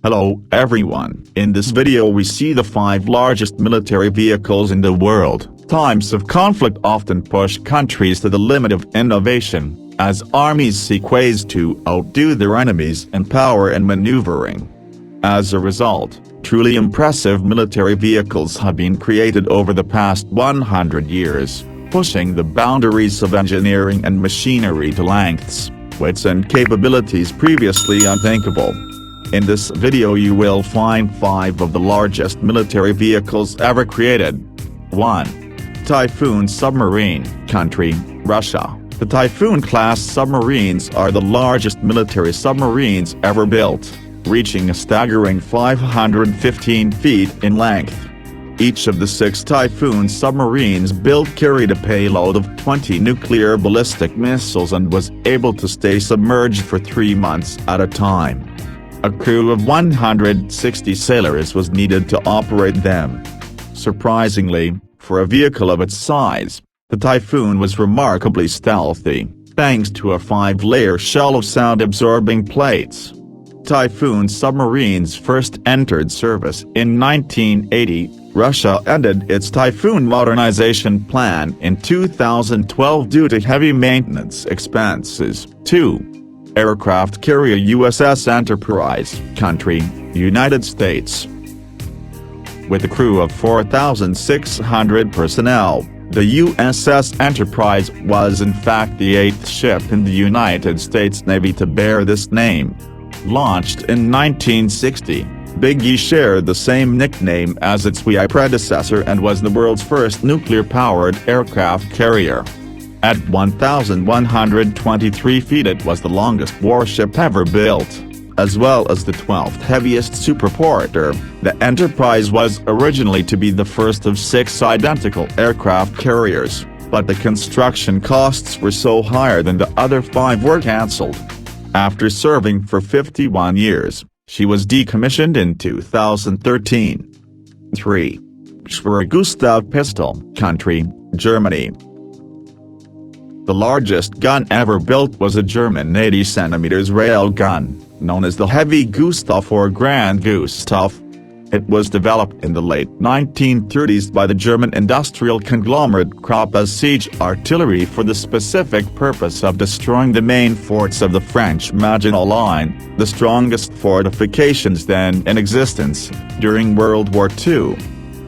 Hello everyone, in this video we see the 5 largest military vehicles in the world. Times of conflict often push countries to the limit of innovation, as armies seek ways to outdo their enemies in power and maneuvering. As a result, truly impressive military vehicles have been created over the past 100 years, pushing the boundaries of engineering and machinery to lengths, widths and capabilities previously unthinkable. In this video you will find 5 of the largest military vehicles ever created. 1. Typhoon submarine. Country, Russia. The Typhoon-class submarines are the largest military submarines ever built, reaching a staggering 515 feet in length. Each of the 6 Typhoon submarines built carried a payload of 20 nuclear ballistic missiles and was able to stay submerged for 3 months at a time. A crew of 160 sailors was needed to operate them. Surprisingly, for a vehicle of its size, the Typhoon was remarkably stealthy, thanks to a 5-layer shell of sound-absorbing plates. Typhoon submarines first entered service in 1980. Russia ended its Typhoon modernization plan in 2012 due to heavy maintenance expenses. 2. Aircraft carrier USS Enterprise. Country, United States. With a crew of 4,600 personnel, the USS Enterprise was in fact the 8th ship in the United States Navy to bear this name. Launched in 1960, Big E shared the same nickname as its WI predecessor and was the world's first nuclear-powered aircraft carrier. At 1,123 feet it was the longest warship ever built, as well as the 12th heaviest superporter. The Enterprise was originally to be the first of 6 identical aircraft carriers, but the construction costs were so higher than the other 5 were cancelled. After serving for 51 years, she was decommissioned in 2013. 3. Gustav pistol. Country, Germany. The largest gun ever built was a German 80 cm rail gun, known as the Heavy Gustav or Grand Gustav. It was developed in the late 1930s by the German industrial conglomerate Krupp as siege artillery for the specific purpose of destroying the main forts of the French Maginot Line, the strongest fortifications then in existence, during World War II.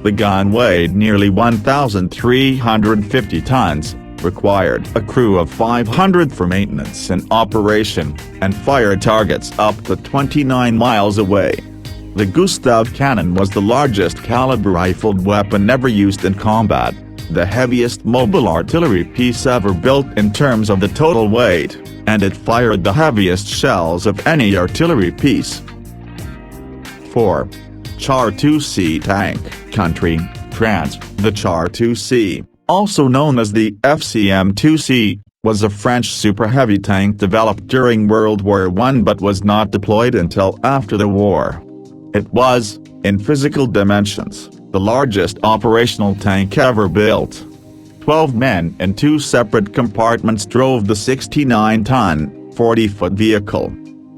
The gun weighed nearly 1,350 tons, required a crew of 500 for maintenance and operation, and fired targets up to 29 miles away. The Gustav cannon was the largest caliber rifled weapon ever used in combat, the heaviest mobile artillery piece ever built in terms of the total weight, and it fired the heaviest shells of any artillery piece. 4. Char-2C tank. Country, France. The Char-2C, also known as the FCM-2C, was a French super-heavy tank developed during World War I but was not deployed until after the war. It was, in physical dimensions, the largest operational tank ever built. 12 men in 2 separate compartments drove the 69-ton, 40-foot vehicle.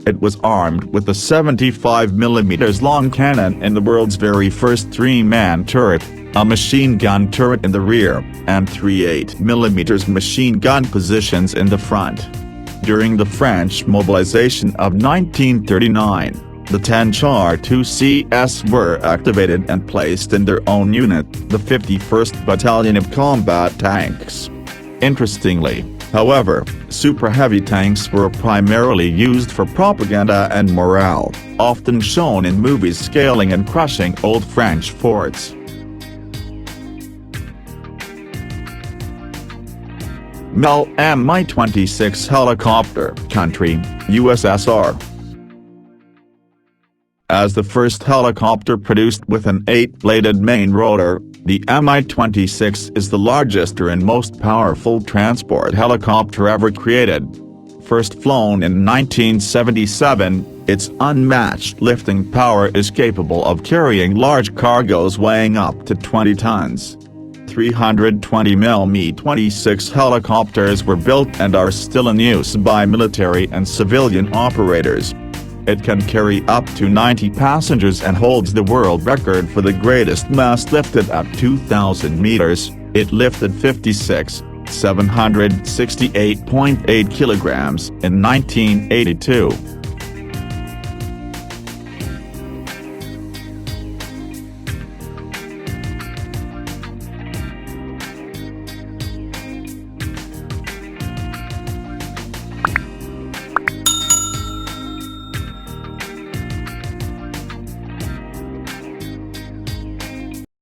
It was armed with a 75mm long cannon in the world's very first 3-man turret, a machine gun turret in the rear, and 3 8mm machine gun positions in the front. During the French mobilization of 1939, the 10 Char-2Cs were activated and placed in their own unit, the 51st Battalion of Combat Tanks. Interestingly, however, super-heavy tanks were primarily used for propaganda and morale, often shown in movies scaling and crushing old French forts. Mi-26 helicopter. Country, USSR. As the first helicopter produced with an 8-bladed main rotor, the Mi-26 is the largest and most powerful transport helicopter ever created. First flown in 1977, its unmatched lifting power is capable of carrying large cargoes weighing up to 20 tons. 320 Mi-26 helicopters were built and are still in use by military and civilian operators. It can carry up to 90 passengers and holds the world record for the greatest mass lifted at 2,000 meters. It lifted 56,768.8 kilograms in 1982.